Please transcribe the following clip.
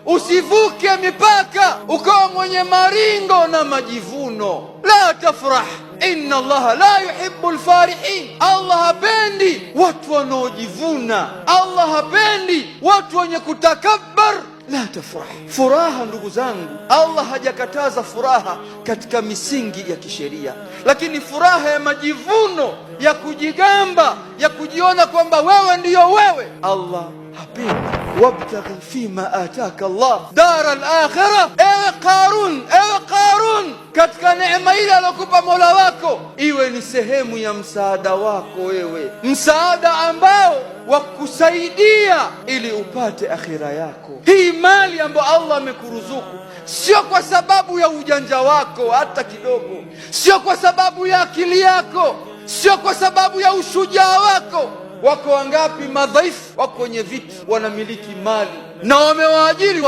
usivuke mipaka ukawa mwenye maringo na majivuno. La tafrah, inna Allaha la yuhibbu alfarihin. Allah hapendi watu wanaojivuna, Allah hapendi watu wenye kutakabbar. La tafrah. Furaha, ndugu zangu, Allah hajakataza furaha katika misingi ya kisheria, lakini furaha ya majivuno, ya kujigamba, ya kujiona kwamba wewe ndiyo wewe, Allah hapendi. Wabtaghi fima ataka Allah dara al-akhirah. Ewe Qarun, katika neema ile alokupa Mola wako iwe ni sehemu ya msaada wako wewe, msaada ambao wakusaidia ili upate akhira yako. Hii mali ambayo Allah amekuruzuku sio kwa sababu ya ujanja wako hata kidogo, sio kwa sababu ya akili yako, sio kwa sababu ya ushujaa wako. Wako wangapi madhaifu wako kwenye viti wanamiliki mali na wamewaajiri